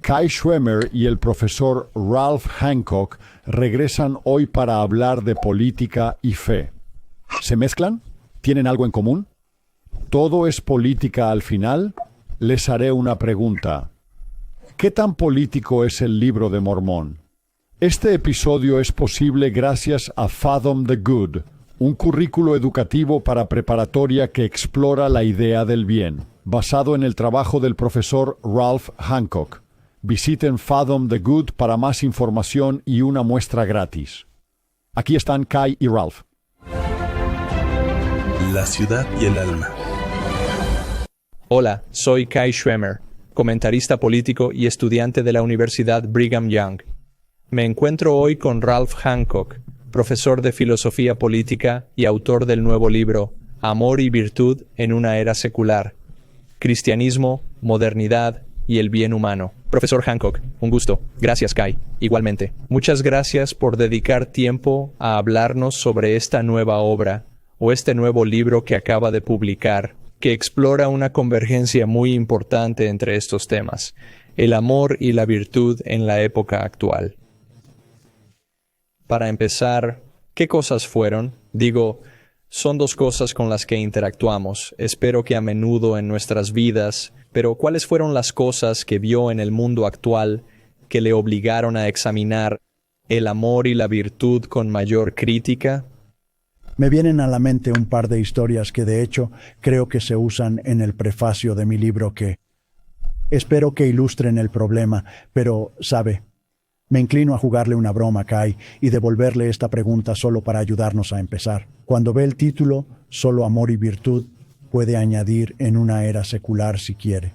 Kai Schwemmer y el profesor Ralph Hancock regresan hoy para hablar de política y fe. ¿Se mezclan? ¿Tienen algo en común? ¿Todo es política al final? Les haré una pregunta. ¿Qué tan político es el Libro de Mormón? Este episodio es posible gracias a Fathom the Good, un currículo educativo para preparatoria que explora la idea del bien, basado en el trabajo del profesor Ralph Hancock. Visiten Fathom the Good para más información y una muestra gratis. Aquí están Kai y Ralph. La ciudad y el alma. Hola, soy Kai Schwemmer, comentarista político y estudiante de la Universidad Brigham Young. Me encuentro hoy con Ralph Hancock, profesor de filosofía política y autor del nuevo libro Amor y virtud en una era secular. Cristianismo, modernidad y el bien humano. Profesor Hancock, un gusto. Gracias, Kai. Igualmente. Muchas gracias por dedicar tiempo a hablarnos sobre esta nueva obra o este nuevo libro que acaba de publicar, que explora una convergencia muy importante entre estos temas, el amor y la virtud en la época actual. Para empezar, ¿qué cosas fueron? Son dos cosas con las que interactuamos, espero que a menudo en nuestras vidas, pero ¿cuáles fueron las cosas que vio en el mundo actual que le obligaron a examinar el amor y la virtud con mayor crítica? Me vienen a la mente un par de historias que de hecho creo que se usan en el prefacio de mi libro que espero que ilustren el problema, pero, ¿sabe? Me inclino a jugarle una broma a Kai y devolverle esta pregunta solo para ayudarnos a empezar. Cuando ve el título, Solo amor y virtud, puede añadir en una era secular si quiere.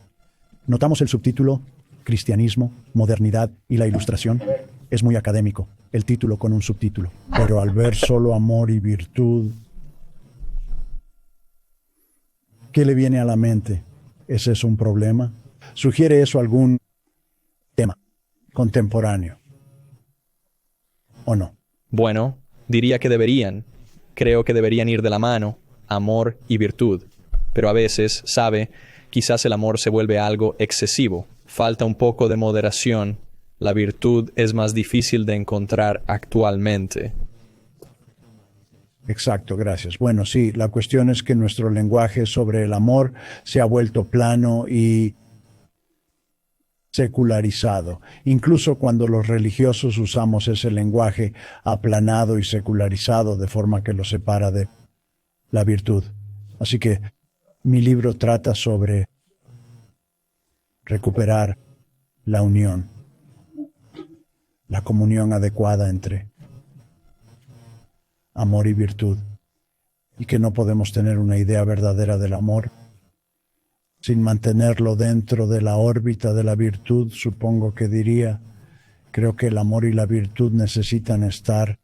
¿Notamos el subtítulo? Cristianismo, modernidad y la ilustración. Es muy académico, el título con un subtítulo. Pero al ver solo amor y virtud, ¿qué le viene a la mente? ¿Es eso un problema? ¿Sugiere eso algún tema contemporáneo? ¿O no? Bueno, diría que deberían. Creo que deberían ir de la mano, amor y virtud. Pero a veces, sabe, quizás el amor se vuelve algo excesivo. Falta un poco de moderación. La virtud es más difícil de encontrar actualmente. Exacto, gracias. Bueno, sí, la cuestión es que nuestro lenguaje sobre el amor se ha vuelto plano y secularizado. Incluso cuando los religiosos usamos ese lenguaje aplanado y secularizado de forma que lo separa de la virtud. Así que mi libro trata sobre recuperar la unión, la comunión adecuada entre amor y virtud, y que no podemos tener una idea verdadera del amor sin mantenerlo dentro de la órbita de la virtud. Supongo que diría, creo que el amor y la virtud necesitan estar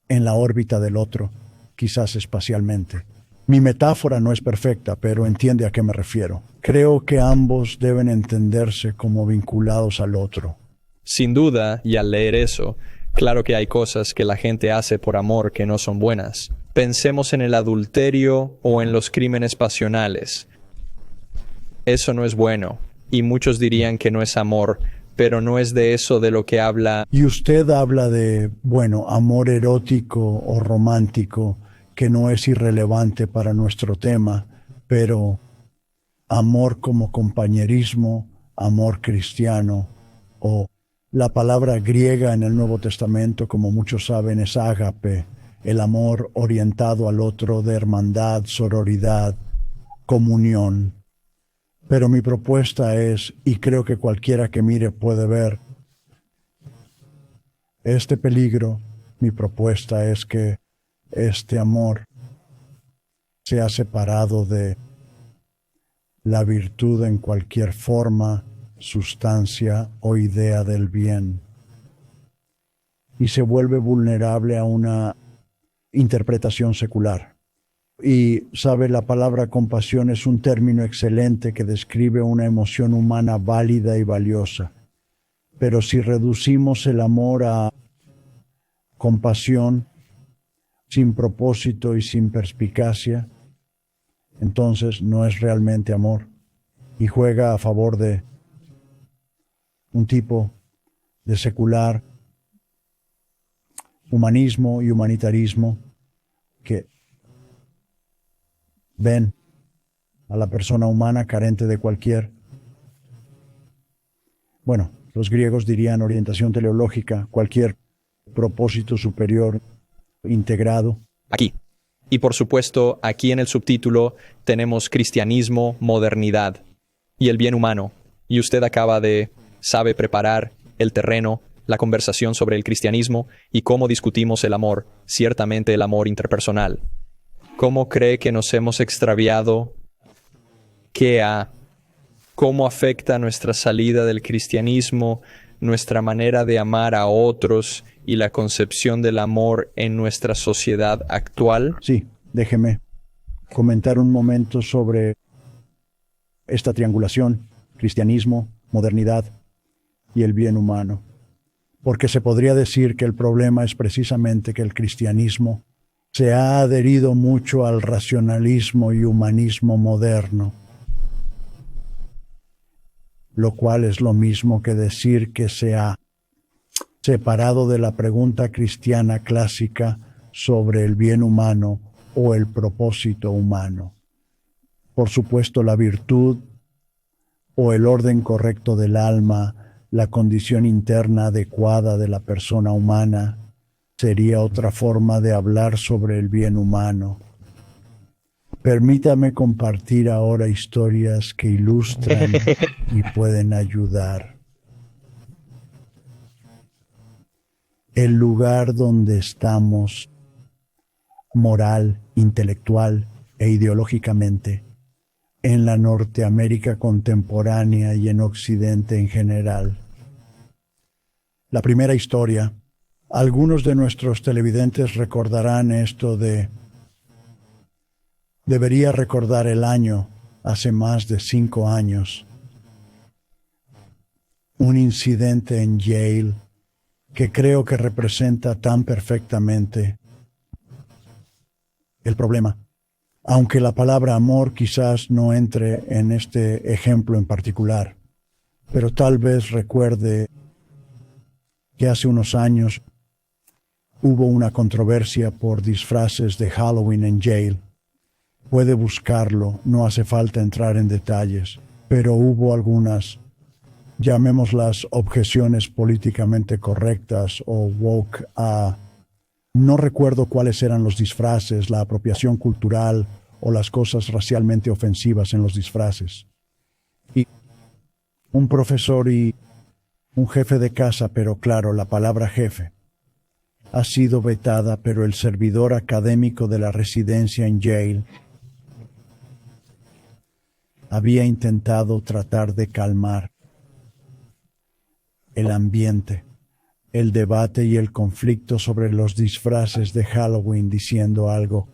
en la órbita del otro, quizás espacialmente. Mi metáfora no es perfecta, pero entiende a qué me refiero. Creo que ambos deben entenderse como vinculados al otro. Sin duda, y al leer eso, claro que hay cosas que la gente hace por amor que no son buenas. Pensemos en el adulterio o en los crímenes pasionales. Eso no es bueno, y muchos dirían que no es amor, pero no es de eso de lo que habla. Y usted habla de, amor erótico o romántico, que no es irrelevante para nuestro tema, pero amor como compañerismo, amor cristiano, o la palabra griega en el Nuevo Testamento, como muchos saben, es ágape, el amor orientado al otro de hermandad, sororidad, comunión. Pero mi propuesta es, y creo que cualquiera que mire puede ver este peligro, mi propuesta es que este amor sea separado de la virtud en cualquier forma, sustancia o idea del bien, y se vuelve vulnerable a una interpretación secular. Y, sabe, la palabra compasión es un término excelente que describe una emoción humana válida y valiosa. Pero si reducimos el amor a compasión, sin propósito y sin perspicacia, entonces no es realmente amor y juega a favor de un tipo de secular humanismo y humanitarismo que ven a la persona humana carente de cualquier, bueno, los griegos dirían orientación teleológica, cualquier propósito superior integrado. Aquí. Y por supuesto, aquí en el subtítulo tenemos cristianismo, modernidad y el bien humano. Y usted sabe preparar el terreno, la conversación sobre el cristianismo y cómo discutimos el amor, ciertamente el amor interpersonal. ¿Cómo cree que nos hemos extraviado? ¿Cómo afecta nuestra salida del cristianismo, nuestra manera de amar a otros y la concepción del amor en nuestra sociedad actual? Sí, déjeme comentar un momento sobre esta triangulación, cristianismo, modernidad y el bien humano. Porque se podría decir que el problema es precisamente que el cristianismo se ha adherido mucho al racionalismo y humanismo moderno, lo cual es lo mismo que decir que se ha separado de la pregunta cristiana clásica sobre el bien humano o el propósito humano. Por supuesto, la virtud o el orden correcto del alma, la condición interna adecuada de la persona humana, sería otra forma de hablar sobre el bien humano. Permítame compartir ahora historias que ilustran y pueden ayudar. El lugar donde estamos, moral, intelectual e ideológicamente, en la Norteamérica contemporánea y en Occidente en general. La primera historia. Algunos de nuestros televidentes recordarán esto debería recordar el año, hace más de 5 años. Un incidente en Yale que creo que representa tan perfectamente el problema. Aunque la palabra amor quizás no entre en este ejemplo en particular, pero tal vez recuerde que hace unos años hubo una controversia por disfraces de Halloween en Yale. Puede buscarlo, no hace falta entrar en detalles, pero hubo algunas, llamémoslas objeciones políticamente correctas o woke a... No recuerdo cuáles eran los disfraces, la apropiación cultural o las cosas racialmente ofensivas en los disfraces. Y un profesor y un jefe de casa, pero claro, la palabra jefe ha sido vetada, pero el servidor académico de la residencia en Yale había intentado tratar de calmar el ambiente, el debate y el conflicto sobre los disfraces de Halloween, diciendo algo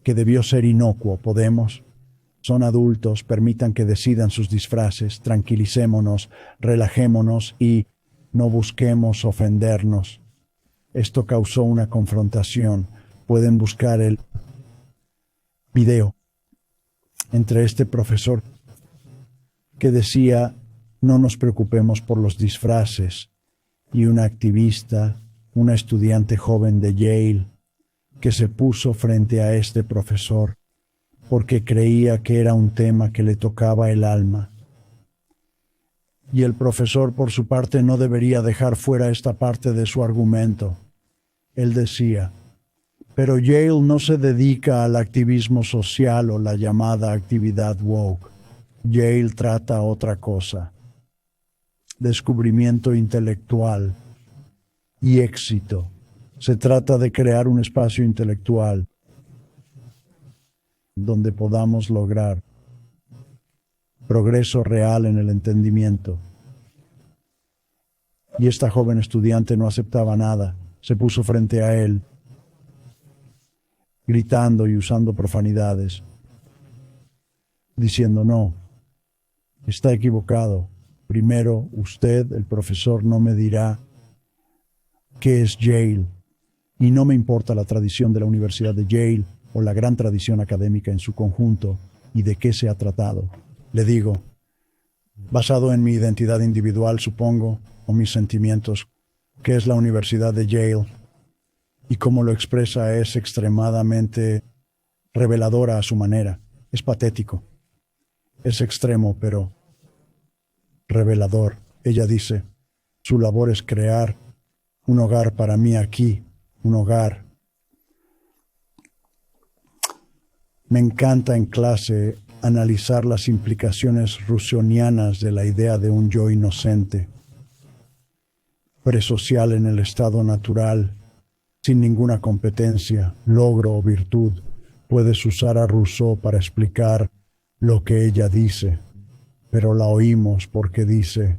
que debió ser inocuo. Son adultos, permitan que decidan sus disfraces, tranquilicémonos, relajémonos y no busquemos ofendernos. Esto causó una confrontación. Pueden buscar el video entre este profesor que decía no nos preocupemos por los disfraces y una activista, una estudiante joven de Yale que se puso frente a este profesor porque creía que era un tema que le tocaba el alma. Y el profesor, por su parte, no debería dejar fuera esta parte de su argumento. Él decía, pero Yale no se dedica al activismo social o la llamada actividad woke. Yale trata otra cosa. Descubrimiento intelectual y éxito. Se trata de crear un espacio intelectual donde podamos lograr progreso real en el entendimiento. Y esta joven estudiante no aceptaba nada. Se puso frente a él, gritando y usando profanidades, diciendo no, está equivocado. Primero, usted, el profesor, no me dirá qué es Yale, y no me importa la tradición de la Universidad de Yale o la gran tradición académica en su conjunto y de qué se ha tratado. Le digo, basado en mi identidad individual, supongo, o mis sentimientos, que es la Universidad de Yale, y cómo lo expresa es extremadamente reveladora a su manera. Es patético. Es extremo, pero revelador. Ella dice, su labor es crear un hogar para mí aquí, un hogar. Me encanta en clase analizar las implicaciones rusonianas de la idea de un yo inocente, presocial en el estado natural, sin ninguna competencia, logro o virtud. Puedes usar a Rousseau para explicar lo que ella dice, pero la oímos porque dice,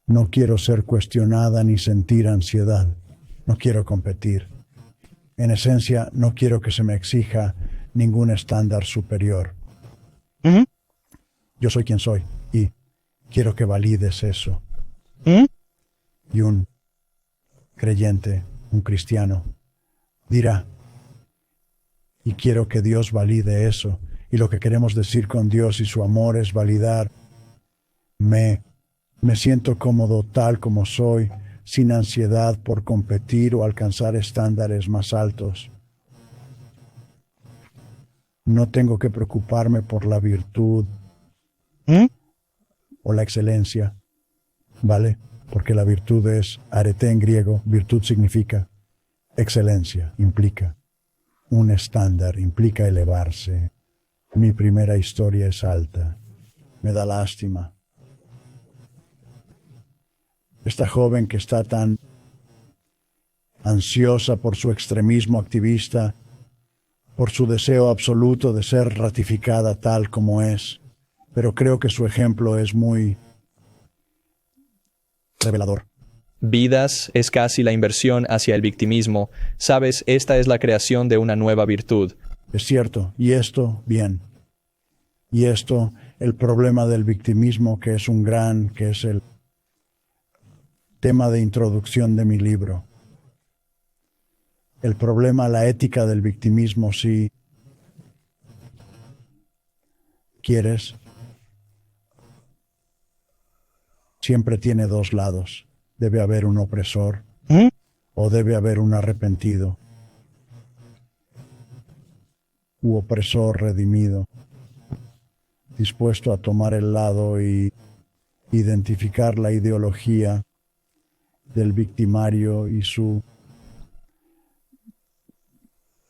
no quiero ser cuestionada ni sentir ansiedad, no quiero competir. En esencia, no quiero que se me exija ningún estándar superior. Yo soy quien soy y quiero que valides eso. Y un creyente, un cristiano, dirá, y quiero que Dios valide eso. Y lo que queremos decir con Dios y su amor es validar. Me siento cómodo tal como soy, sin ansiedad por competir o alcanzar estándares más altos. No tengo que preocuparme por la virtud o la excelencia, ¿vale? Porque la virtud es arete en griego, virtud significa excelencia, implica un estándar, implica elevarse. Mi primera historia es alta, me da lástima. Esta joven que está tan ansiosa por su extremismo activista, por su deseo absoluto de ser ratificada tal como es, pero creo que su ejemplo es muy revelador. Vidas es casi la inversión hacia el victimismo. Sabes, esta es la creación de una nueva virtud. Es cierto, y esto, bien. Y esto, el problema del victimismo, que es el tema de introducción de mi libro. El problema, la ética del victimismo, si quieres, siempre tiene dos lados. Debe haber un opresor o debe haber un arrepentido u opresor redimido, dispuesto a tomar el lado y identificar la ideología del victimario y su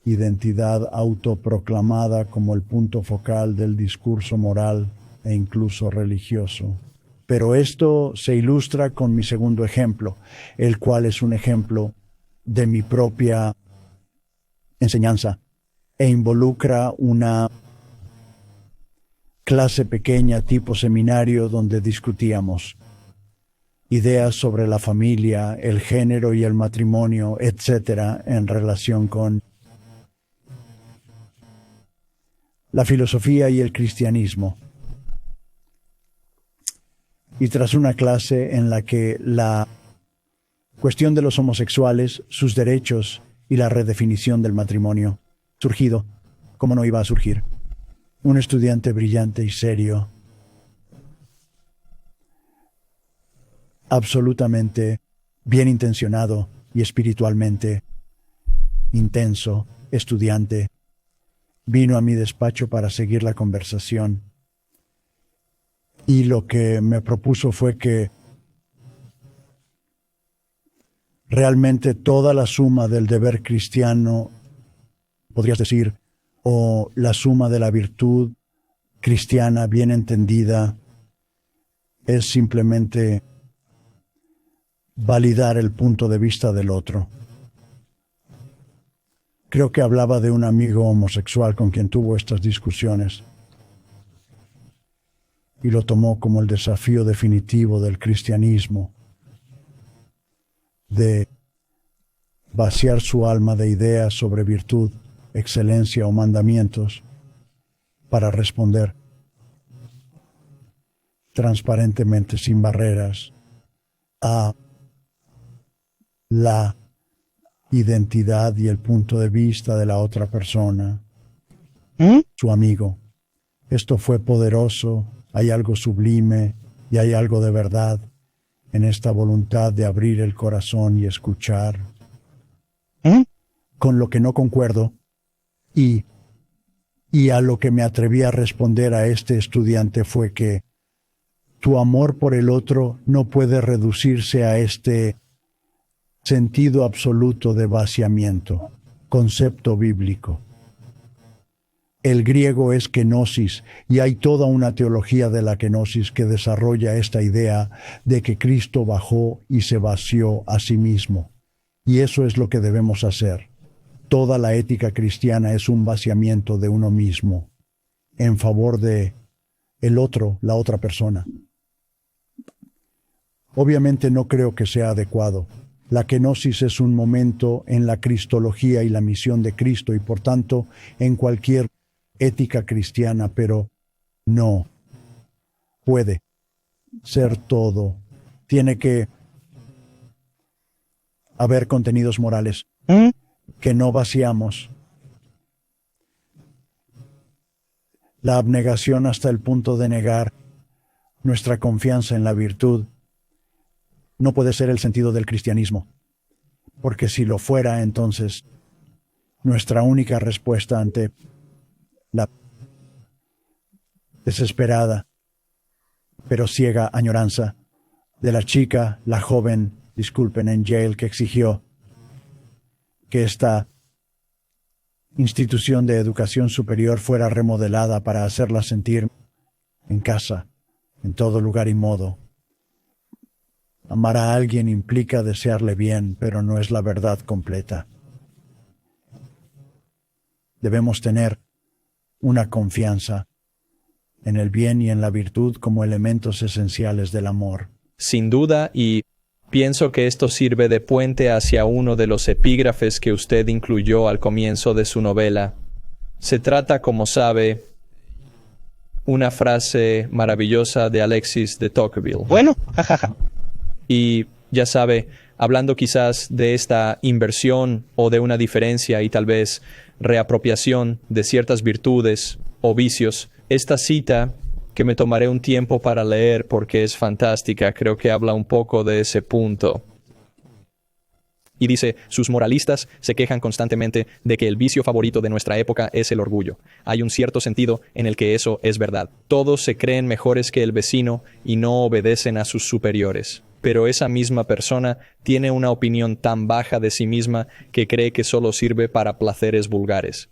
identidad autoproclamada como el punto focal del discurso moral e incluso religioso. Pero esto se ilustra con mi segundo ejemplo, el cual es un ejemplo de mi propia enseñanza e involucra una clase pequeña tipo seminario donde discutíamos ideas sobre la familia, el género y el matrimonio, etcétera, en relación con la filosofía y el cristianismo. Y tras una clase en la que la cuestión de los homosexuales, sus derechos y la redefinición del matrimonio, surgido, ¿cómo no iba a surgir? Un estudiante brillante y serio, absolutamente bien intencionado y espiritualmente intenso, estudiante, vino a mi despacho para seguir la conversación. Y lo que me propuso fue que realmente toda la suma del deber cristiano, podrías decir, o la suma de la virtud cristiana bien entendida, es simplemente validar el punto de vista del otro. Creo que hablaba de un amigo homosexual con quien tuvo estas discusiones y lo tomó como el desafío definitivo del cristianismo, de vaciar su alma de ideas sobre virtud, excelencia o mandamientos para responder transparentemente, sin barreras, a la identidad y el punto de vista de la otra persona, su amigo. Esto fue poderoso Hay algo sublime y hay algo de verdad en esta voluntad de abrir el corazón y escuchar. Con lo que no concuerdo y a lo que me atreví a responder a este estudiante fue que tu amor por el otro no puede reducirse a este sentido absoluto de vaciamiento, concepto bíblico. El griego es kenosis y hay toda una teología de la kenosis que desarrolla esta idea de que Cristo bajó y se vació a sí mismo. Y eso es lo que debemos hacer. Toda la ética cristiana es un vaciamiento de uno mismo en favor de el otro, la otra persona. Obviamente no creo que sea adecuado. La kenosis es un momento en la cristología y la misión de Cristo y por tanto en cualquier ética cristiana, pero no puede ser todo. Tiene que haber contenidos morales que no vaciamos. La abnegación hasta el punto de negar nuestra confianza en la virtud no puede ser el sentido del cristianismo, porque si lo fuera, entonces nuestra única respuesta ante la desesperada pero ciega añoranza de la chica, la joven, disculpen, en Yale, que exigió que esta institución de educación superior fuera remodelada para hacerla sentir en casa, en todo lugar y modo. Amar a alguien implica desearle bien, pero no es la verdad completa. Debemos tener una confianza en el bien y en la virtud como elementos esenciales del amor. Sin duda, y pienso que esto sirve de puente hacia uno de los epígrafes que usted incluyó al comienzo de su novela. Se trata, como sabe, una frase maravillosa de Alexis de Tocqueville. Bueno, jajaja. Y ya sabe, hablando quizás de esta inversión o de una diferencia y tal vez reapropiación de ciertas virtudes o vicios, esta cita, que me tomaré un tiempo para leer porque es fantástica, creo que habla un poco de ese punto. Y dice, sus moralistas se quejan constantemente de que el vicio favorito de nuestra época es el orgullo. Hay un cierto sentido en el que eso es verdad. Todos se creen mejores que el vecino y no obedecen a sus superiores. Pero esa misma persona tiene una opinión tan baja de sí misma que cree que solo sirve para placeres vulgares.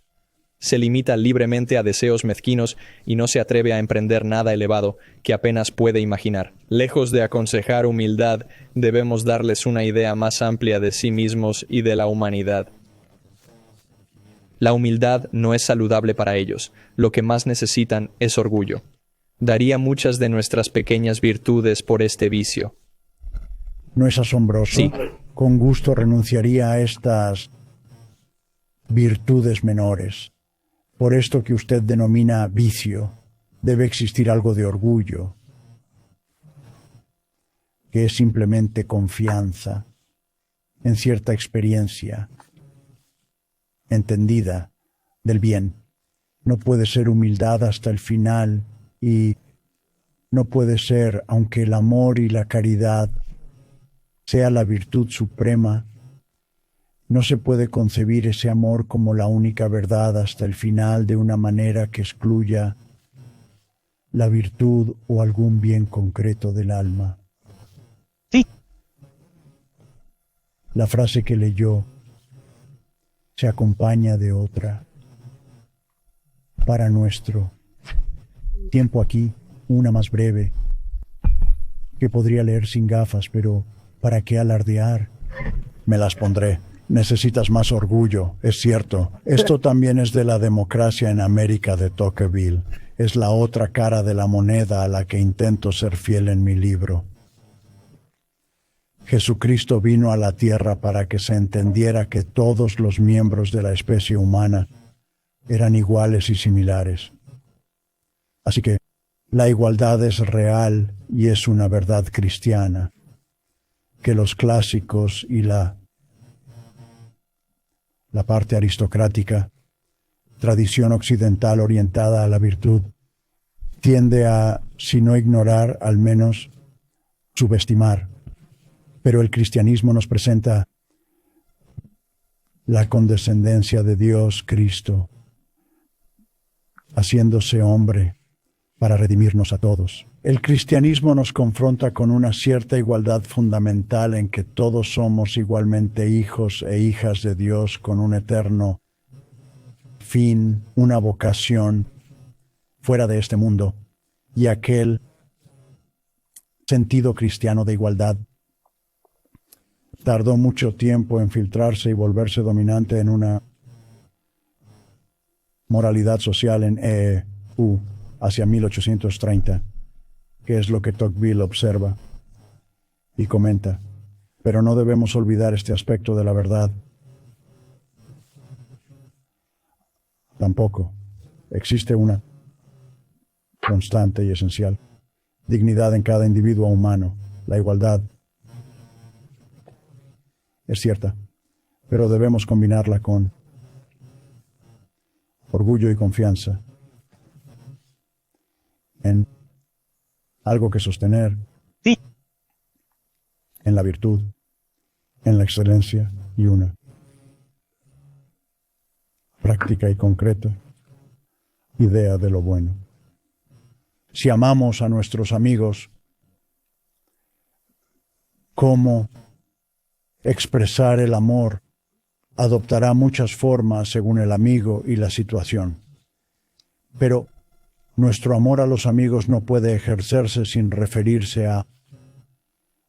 Se limita libremente a deseos mezquinos y no se atreve a emprender nada elevado que apenas puede imaginar. Lejos de aconsejar humildad, debemos darles una idea más amplia de sí mismos y de la humanidad. La humildad no es saludable para ellos. Lo que más necesitan es orgullo. Daría muchas de nuestras pequeñas virtudes por este vicio. ¿No es asombroso? Sí. Con gusto renunciaría a estas virtudes menores. Por esto que usted denomina vicio, debe existir algo de orgullo, que es simplemente confianza en cierta experiencia entendida del bien. No puede ser humildad hasta el final y no puede ser, aunque el amor y la caridad sea la virtud suprema, no se puede concebir ese amor como la única verdad hasta el final de una manera que excluya la virtud o algún bien concreto del alma. Sí. La frase que leyó se acompaña de otra. Para nuestro tiempo aquí, una más breve, que podría leer sin gafas, pero ¿para qué alardear? Me las pondré. Necesitas más orgullo, es cierto. Esto también es de la democracia en América de Tocqueville. Es la otra cara de la moneda a la que intento ser fiel en mi libro. Jesucristo vino a la tierra para que se entendiera que todos los miembros de la especie humana eran iguales y similares. Así que la igualdad es real y es una verdad cristiana, que los clásicos y la parte aristocrática, tradición occidental orientada a la virtud, tiende a sino ignorar, al menos subestimar. Pero el cristianismo nos presenta la condescendencia de Dios, Cristo, haciéndose hombre para redimirnos a todos. El cristianismo nos confronta con una cierta igualdad fundamental en que todos somos igualmente hijos e hijas de Dios con un eterno fin, una vocación fuera de este mundo, y aquel sentido cristiano de igualdad tardó mucho tiempo en filtrarse y volverse dominante en una moralidad social en EU hacia 1830, que es lo que Tocqueville observa y comenta. Pero no debemos olvidar este aspecto de la verdad. Tampoco existe una constante y esencial dignidad en cada individuo humano. La igualdad es cierta, pero debemos combinarla con orgullo y confianza en algo que sostener, Sí. en la virtud, en la excelencia y una práctica y concreta idea de lo bueno. Si amamos a nuestros amigos, ¿cómo expresar el amor? Adoptará muchas formas según el amigo y la situación. Pero nuestro amor a los amigos no puede ejercerse sin referirse a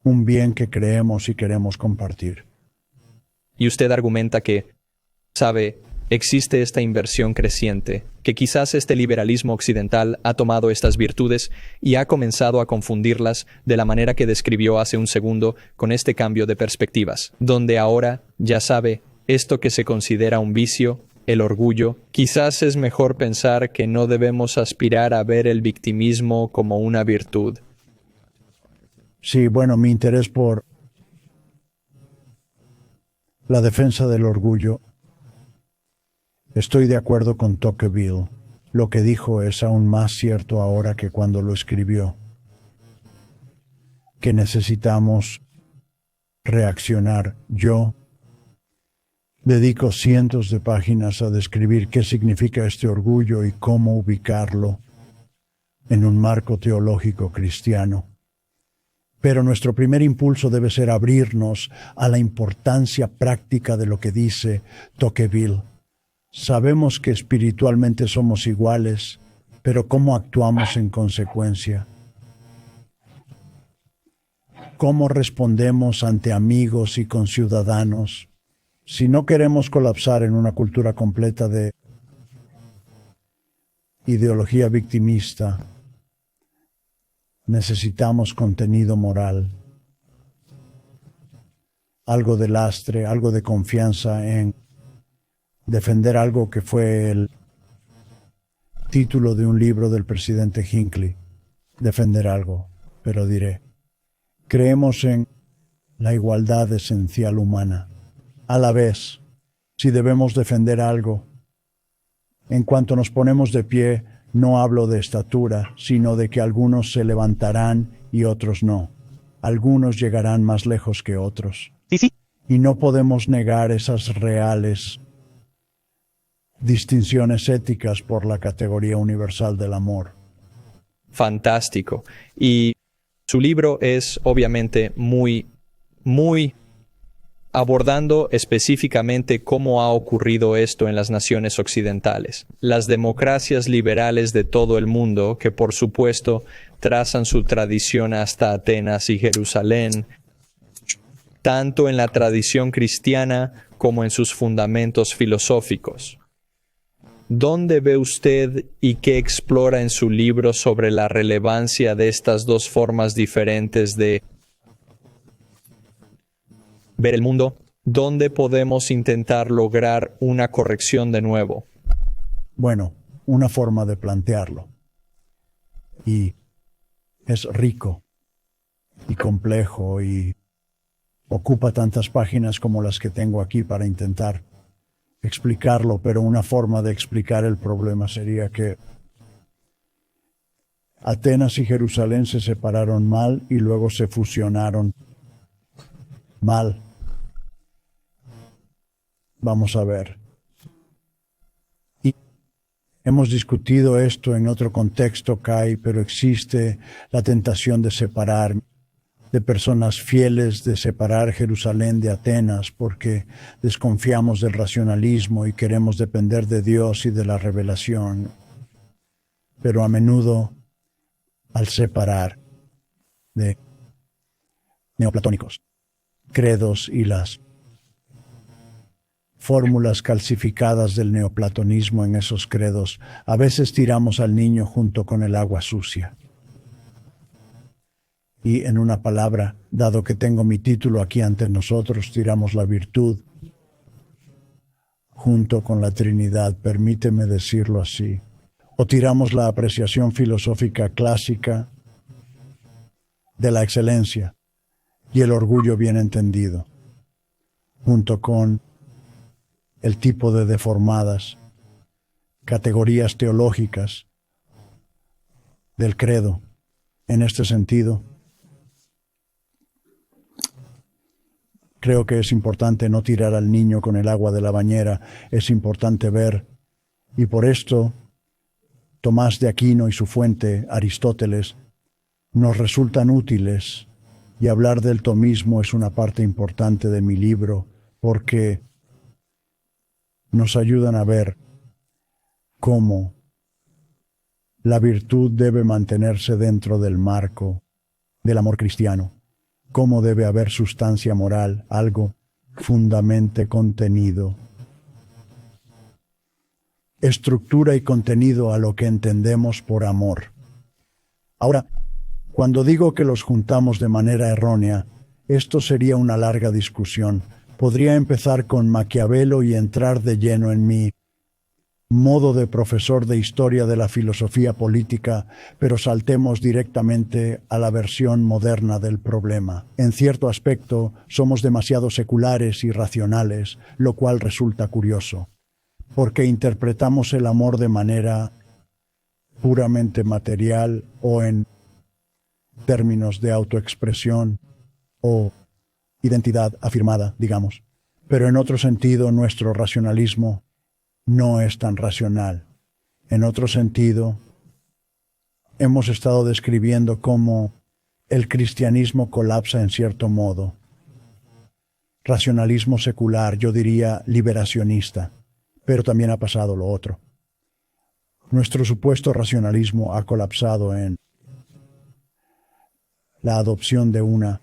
un bien que creemos y queremos compartir. Y usted argumenta que, sabe, existe esta inversión creciente, que quizás este liberalismo occidental ha tomado estas virtudes y ha comenzado a confundirlas de la manera que describió hace un segundo con este cambio de perspectivas, donde ahora, ya sabe, esto que se considera un vicio, el orgullo, quizás es mejor pensar que no debemos aspirar a ver el victimismo como una virtud. Sí, bueno, mi interés por la defensa del orgullo. Estoy de acuerdo con Tocqueville. Lo que dijo es aún más cierto ahora que cuando lo escribió. Que necesitamos reaccionar. Yo dedico cientos de páginas a describir qué significa este orgullo y cómo ubicarlo en un marco teológico cristiano. Pero nuestro primer impulso debe ser abrirnos a la importancia práctica de lo que dice Tocqueville. Sabemos que espiritualmente somos iguales, pero ¿cómo actuamos en consecuencia? ¿Cómo respondemos ante amigos y conciudadanos? Si no queremos colapsar en una cultura completa de ideología victimista, necesitamos contenido moral, algo de lastre, algo de confianza en defender algo que fue el título de un libro del presidente Hinckley. Defender algo, pero diré, creemos en la igualdad esencial humana. A la vez, si debemos defender algo, en cuanto nos ponemos de pie, no hablo de estatura, sino de que algunos se levantarán y otros no. Algunos llegarán más lejos que otros. Sí. Y no podemos negar esas reales distinciones éticas por la categoría universal del amor. Fantástico. Y su libro es obviamente muy abordando específicamente cómo ha ocurrido esto en las naciones occidentales. Las democracias liberales de todo el mundo, que por supuesto trazan su tradición hasta Atenas y Jerusalén, tanto en la tradición cristiana como en sus fundamentos filosóficos. ¿Dónde ve usted y qué explora en su libro sobre la relevancia de estas dos formas diferentes de ver el mundo? ¿Dónde podemos intentar lograr una corrección de nuevo? Bueno, una forma de plantearlo. Y es rico y complejo y ocupa tantas páginas como las que tengo aquí para intentar explicarlo, pero una forma de explicar el problema sería que Atenas y Jerusalén se separaron mal y luego se fusionaron mal. Vamos a ver. Y hemos discutido esto en otro contexto, Kai, pero existe la tentación de separar, de personas fieles, de separar Jerusalén de Atenas, porque desconfiamos del racionalismo y queremos depender de Dios y de la revelación. Pero a menudo, al separar de neoplatónicos, credos y las fórmulas calcificadas del neoplatonismo en esos credos, a veces tiramos al niño junto con el agua sucia. Y en una palabra, dado que tengo mi título aquí ante nosotros, tiramos la virtud junto con la Trinidad, permíteme decirlo así. O tiramos la apreciación filosófica clásica de la excelencia y el orgullo bien entendido, junto con el tipo de deformadas categorías teológicas del credo. En este sentido, creo que es importante no tirar al niño con el agua de la bañera, es importante ver, y por esto Tomás de Aquino y su fuente, Aristóteles, nos resultan útiles, y hablar del tomismo es una parte importante de mi libro, porque nos ayudan a ver cómo la virtud debe mantenerse dentro del marco del amor cristiano, cómo debe haber sustancia moral, algo fundamentalmente contenido, estructura y contenido a lo que entendemos por amor. Ahora, cuando digo que los juntamos de manera errónea, esto sería una larga discusión. Podría empezar con Maquiavelo y entrar de lleno en mi modo de profesor de historia de la filosofía política, pero saltemos directamente a la versión moderna del problema. En cierto aspecto, somos demasiado seculares y racionales, lo cual resulta curioso, porque interpretamos el amor de manera puramente material o en términos de autoexpresión o identidad afirmada, digamos. Pero en otro sentido, nuestro racionalismo no es tan racional. En otro sentido, hemos estado describiendo cómo el cristianismo colapsa en cierto modo. Racionalismo secular, yo diría liberacionista, pero también ha pasado lo otro. Nuestro supuesto racionalismo ha colapsado en la adopción de una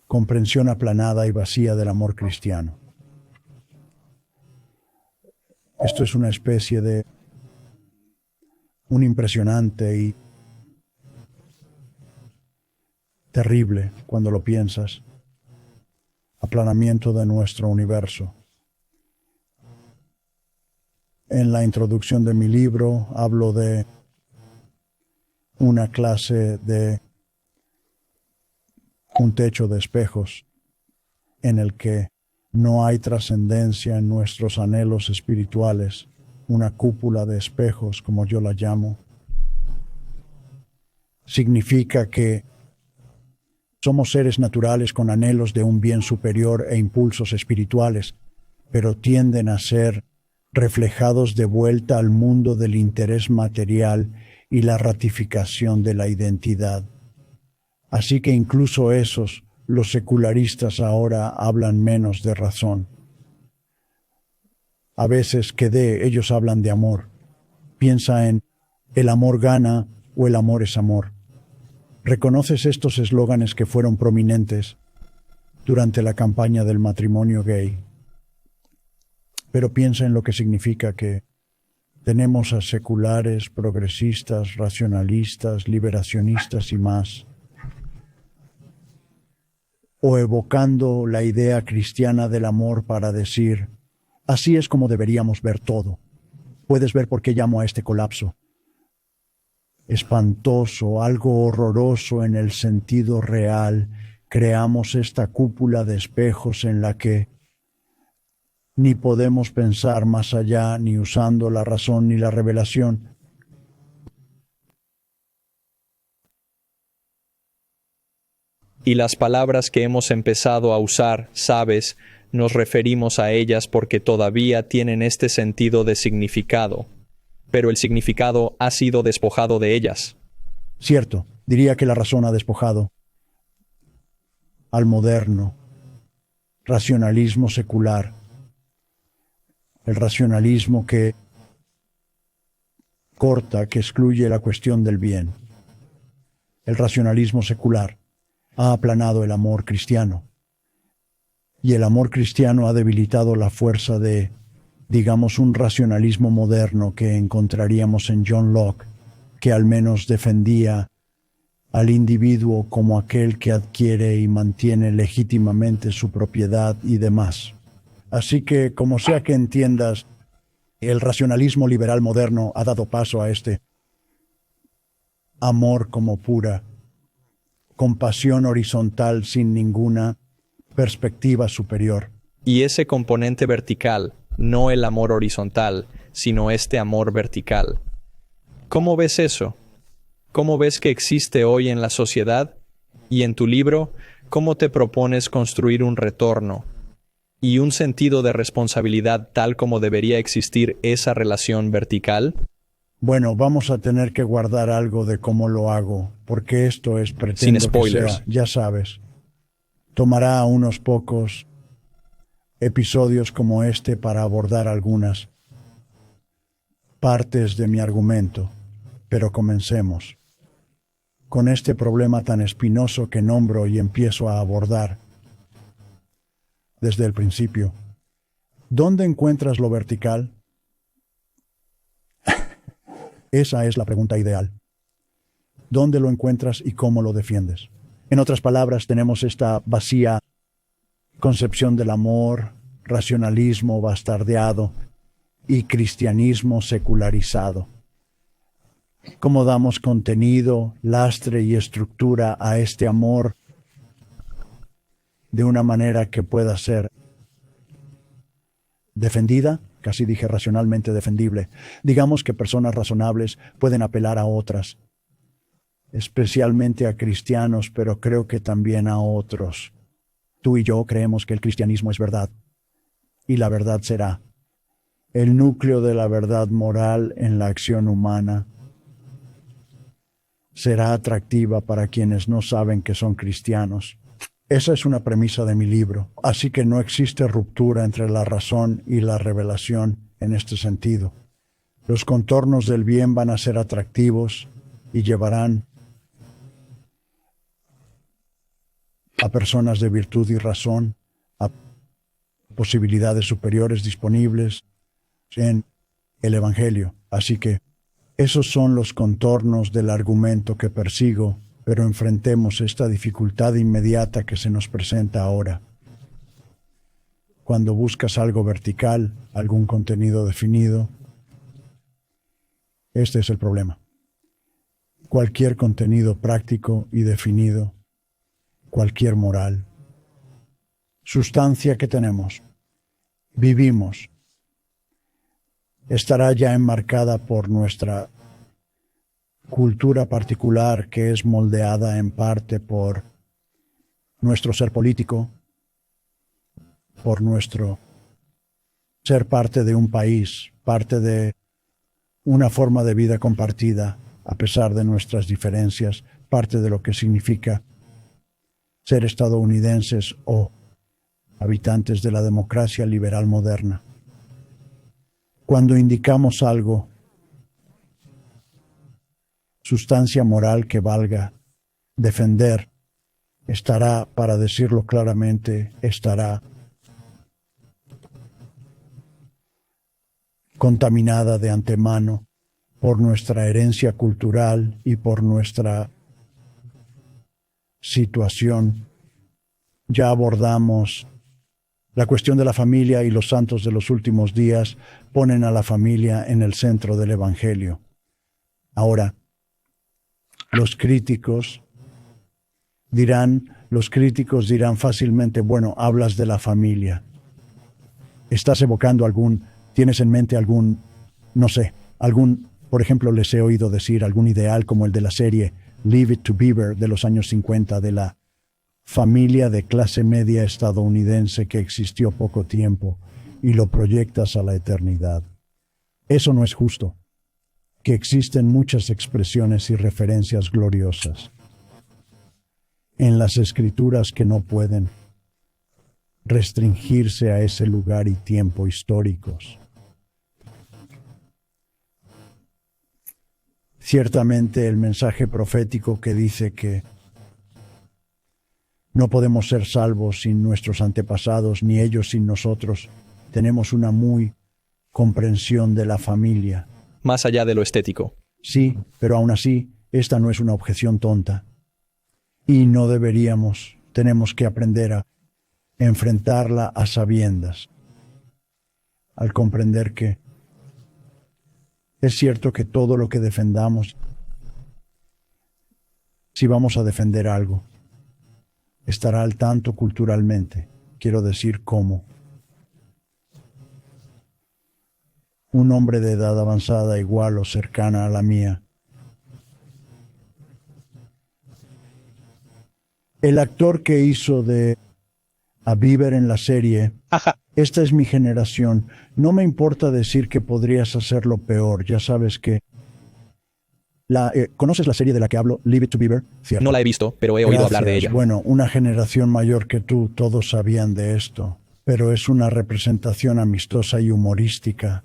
comprensión aplanada y vacía del amor cristiano. Esto es una especie de un impresionante y terrible, cuando lo piensas, aplanamiento de nuestro universo. En la introducción de mi libro hablo de una clase de un techo de espejos en el que no hay trascendencia en nuestros anhelos espirituales, una cúpula de espejos, como yo la llamo. Significa que somos seres naturales con anhelos de un bien superior e impulsos espirituales, pero tienden a ser reflejados de vuelta al mundo del interés material y la ratificación de la identidad. Así que incluso esos, los secularistas ahora hablan menos de razón. A veces ellos hablan de amor. Piensa en el amor gana o el amor es amor. ¿Reconoces estos eslóganes que fueron prominentes durante la campaña del matrimonio gay? Pero piensa en lo que significa que tenemos a seculares, progresistas, racionalistas, liberacionistas y más, o evocando la idea cristiana del amor para decir, así es como deberíamos ver todo. Puedes ver por qué llamo a este colapso. Espantoso, algo horroroso en el sentido real, creamos esta cúpula de espejos en la que ni podemos pensar más allá, ni usando la razón ni la revelación. Y las palabras que hemos empezado a usar, sabes, nos referimos a ellas porque todavía tienen este sentido de significado, pero el significado ha sido despojado de ellas. Cierto, diría que la razón ha despojado al moderno racionalismo secular, el racionalismo que corta, que excluye la cuestión del bien. El racionalismo secular ha aplanado el amor cristiano, y el amor cristiano ha debilitado la fuerza de, digamos, un racionalismo moderno que encontraríamos en John Locke, que al menos defendía al individuo como aquel que adquiere y mantiene legítimamente su propiedad y demás. Así que, como sea que entiendas, el racionalismo liberal moderno ha dado paso a este amor como pura compasión horizontal sin ninguna perspectiva superior. Y ese componente vertical, no el amor horizontal, sino este amor vertical. ¿Cómo ves eso? ¿Cómo ves que existe hoy en la sociedad? Y en tu libro, ¿cómo te propones construir un retorno y un sentido de responsabilidad tal como debería existir esa relación vertical? Bueno, vamos a tener que guardar algo de cómo lo hago, porque esto es pretendo Sin spoilers. que sea, ya sabes. Tomará unos pocos episodios como este para abordar algunas partes de mi argumento, pero comencemos con este problema tan espinoso que nombro y empiezo a abordar desde el principio. ¿Dónde encuentras lo vertical? Esa es la pregunta ideal. ¿Dónde lo encuentras y cómo lo defiendes? En otras palabras, tenemos esta vacía concepción del amor, racionalismo bastardeado y cristianismo secularizado. ¿Cómo damos contenido, lastre y estructura a este amor de una manera que pueda ser defendida? Casi dije racionalmente defendible. Digamos que personas razonables pueden apelar a otras, especialmente a cristianos, pero creo que también a otros. Tú y yo creemos que el cristianismo es verdad, y la verdad será el núcleo de la verdad moral en la acción humana. Será atractiva para quienes no saben que son cristianos. Esa es una premisa de mi libro, así que no existe ruptura entre la razón y la revelación en este sentido. Los contornos del bien van a ser atractivos y llevarán a personas de virtud y razón a posibilidades superiores disponibles en el Evangelio. Así que esos son los contornos del argumento que persigo, pero enfrentemos esta dificultad inmediata que se nos presenta ahora. Cuando buscas algo vertical, algún contenido definido, este es el problema. Cualquier contenido práctico y definido, cualquier moral, sustancia que tenemos, vivimos, estará ya enmarcada por nuestra cultura particular que es moldeada en parte por nuestro ser político, por nuestro ser parte de un país, parte de una forma de vida compartida, a pesar de nuestras diferencias, parte de lo que significa ser estadounidenses o habitantes de la democracia liberal moderna. Cuando indicamos algo, sustancia moral que valga defender, estará, para decirlo claramente, estará contaminada de antemano por nuestra herencia cultural y por nuestra situación. Ya abordamos la cuestión de la familia y los santos de los últimos días ponen a la familia en el centro del Evangelio. Ahora, los críticos dirán fácilmente, bueno, hablas de la familia. ¿Estás evocando tienes en mente por ejemplo, les he oído decir algún ideal como el de la serie Leave It to Beaver de los años 50 de la familia de clase media estadounidense que existió poco tiempo y lo proyectas a la eternidad. Eso no es justo. Que existen muchas expresiones y referencias gloriosas en las escrituras que no pueden restringirse a ese lugar y tiempo históricos. Ciertamente el mensaje profético que dice que no podemos ser salvos sin nuestros antepasados, ni ellos sin nosotros, tenemos una muy comprensión de la familia. Más allá de lo estético. Sí, pero aún así, esta no es una objeción tonta. Y no deberíamos, tenemos que aprender a enfrentarla a sabiendas, al comprender que es cierto que todo lo que defendamos, si vamos a defender algo, estará al tanto culturalmente, quiero decir cómo. Un hombre de edad avanzada igual o cercana a la mía. El actor que hizo de a Bieber en la serie, Ajá. esta es mi generación, no me importa decir que podrías hacerlo peor, ya sabes que... ¿Conoces la serie de la que hablo, Leave It to Beaver? ¿Cierto? No la he visto, pero he oído hablar de Gracias. ella. Bueno, una generación mayor que tú, todos sabían de esto, pero es una representación amistosa y humorística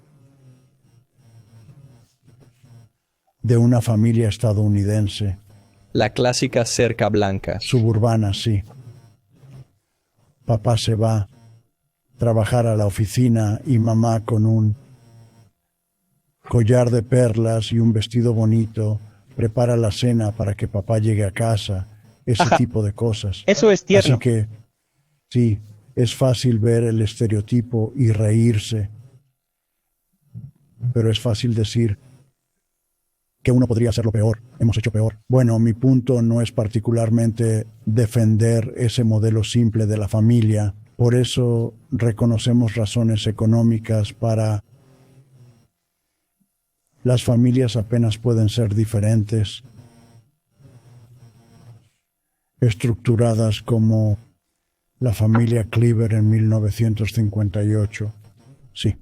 de una familia estadounidense, La clásica cerca blanca. suburbana, sí. Papá se va a trabajar a la oficina y mamá con un collar de perlas y un vestido bonito prepara la cena para que papá llegue a casa, ese Ajá. tipo de cosas. Eso es tierno. Así que, sí, es fácil ver el estereotipo y reírse, pero es fácil decir que uno podría hacerlo peor, hemos hecho peor. Bueno, mi punto no es particularmente defender ese modelo simple de la familia, por eso reconocemos razones económicas para... Las familias apenas pueden ser diferentes, estructuradas como la familia Cleaver en 1958. Sí.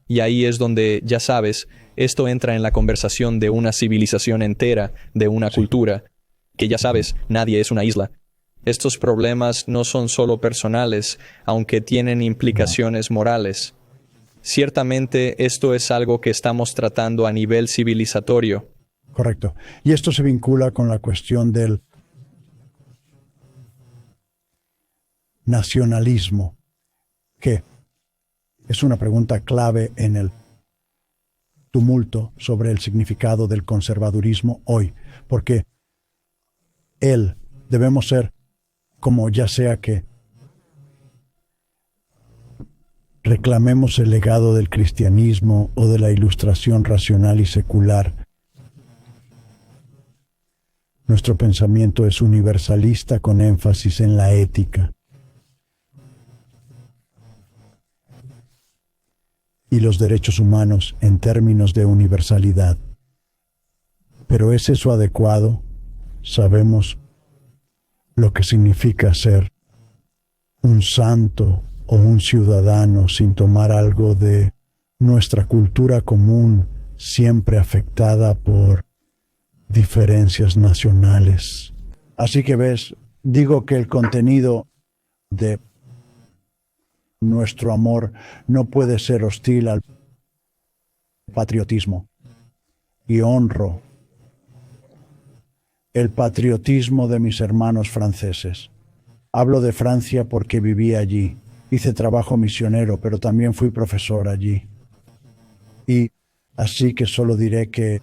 Y ahí es donde, ya sabes, esto entra en la conversación de una civilización entera, de una cultura, que ya sabes, nadie es una isla. Estos problemas no son solo personales, aunque tienen implicaciones morales. Ciertamente esto es algo que estamos tratando a nivel civilizatorio. Correcto. Y esto se vincula con la cuestión del nacionalismo, que es una pregunta clave en el tumulto sobre el significado del conservadurismo hoy, porque debemos ser como ya sea que reclamemos el legado del cristianismo o de la ilustración racional y secular. Nuestro pensamiento es universalista con énfasis en la ética. Y los derechos humanos en términos de universalidad. Pero ¿es eso adecuado? Sabemos lo que significa ser un santo o un ciudadano sin tomar algo de nuestra cultura común, siempre afectada por diferencias nacionales. Así que ves, digo que el contenido de nuestro amor no puede ser hostil al patriotismo. Y honro el patriotismo de mis hermanos franceses. Hablo de Francia porque viví allí. Hice trabajo misionero, pero también fui profesor allí. Y así que solo diré que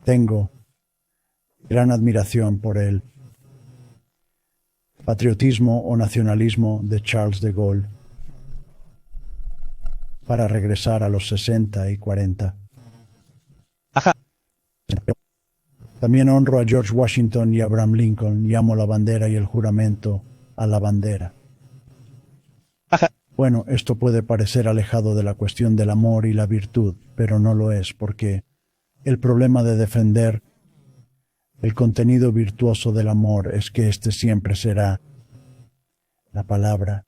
tengo gran admiración por el patriotismo o nacionalismo de Charles de Gaulle para regresar a los 60 y 40. Ajá. También honro a George Washington y a Abraham Lincoln y amo la bandera y el juramento a la bandera. Ajá. Bueno, esto puede parecer alejado de la cuestión del amor y la virtud, pero no lo es, porque el problema de defender el contenido virtuoso del amor es que éste siempre será La palabra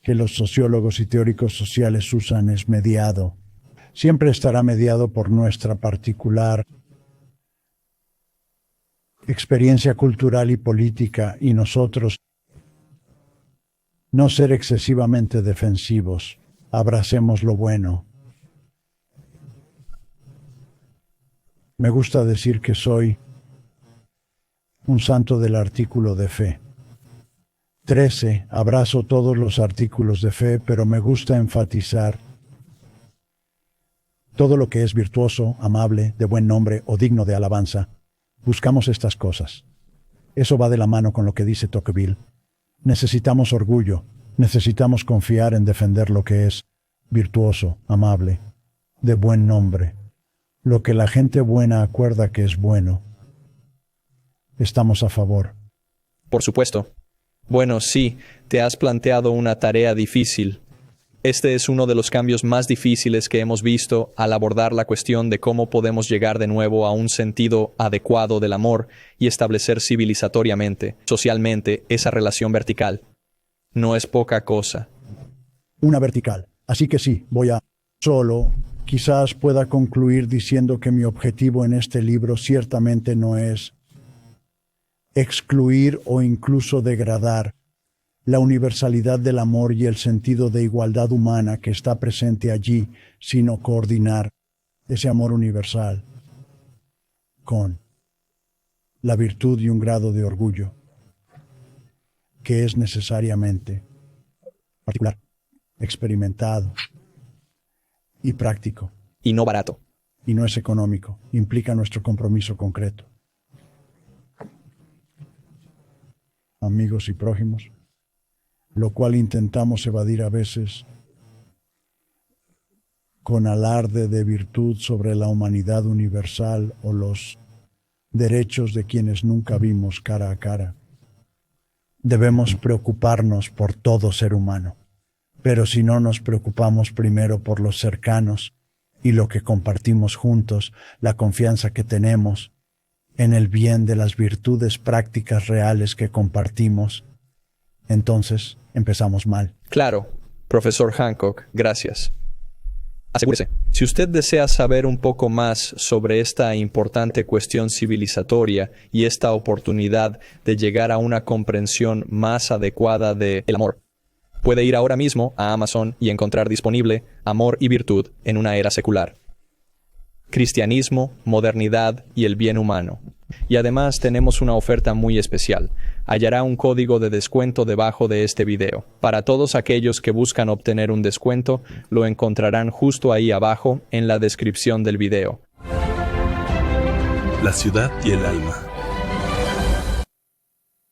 que los sociólogos y teóricos sociales usan es mediado. Siempre estará mediado por nuestra particular experiencia cultural y política, y nosotros no ser excesivamente defensivos. Abracemos lo bueno. Me gusta decir que soy un santo del artículo de fe. 13. Abrazo todos los artículos de fe, pero me gusta enfatizar todo lo que es virtuoso, amable, de buen nombre o digno de alabanza. Buscamos estas cosas. Eso va de la mano con lo que dice Tocqueville. Necesitamos orgullo, necesitamos confiar en defender lo que es virtuoso, amable, de buen nombre, lo que la gente buena acuerda que es bueno. Estamos a favor. Por supuesto. Bueno, sí, te has planteado una tarea difícil. Este es uno de los cambios más difíciles que hemos visto al abordar la cuestión de cómo podemos llegar de nuevo a un sentido adecuado del amor y establecer civilizatoriamente, socialmente, esa relación vertical. No es poca cosa. Una vertical. Así que sí, voy a... Solo, quizás pueda concluir diciendo que mi objetivo en este libro ciertamente no es excluir o incluso degradar la universalidad del amor y el sentido de igualdad humana que está presente allí, sino coordinar ese amor universal con la virtud y un grado de orgullo que es necesariamente particular, experimentado y práctico. Y no barato. Y no es económico, implica nuestro compromiso concreto. Amigos y prójimos, lo cual intentamos evadir a veces con alarde de virtud sobre la humanidad universal o los derechos de quienes nunca vimos cara a cara. Debemos preocuparnos por todo ser humano, pero si no nos preocupamos primero por los cercanos y lo que compartimos juntos, la confianza que tenemos en el bien de las virtudes prácticas reales que compartimos, entonces empezamos mal. Claro, profesor Hancock, gracias. Asegúrese, si usted desea saber un poco más sobre esta importante cuestión civilizatoria y esta oportunidad de llegar a una comprensión más adecuada del amor, puede ir ahora mismo a Amazon y encontrar disponible Amor y Virtud en una era secular. Cristianismo, modernidad y el bien humano. Y además tenemos una oferta muy especial. Hallará un código de descuento debajo de este video. Para todos aquellos que buscan obtener un descuento, lo encontrarán justo ahí abajo en la descripción del video. La ciudad y el alma.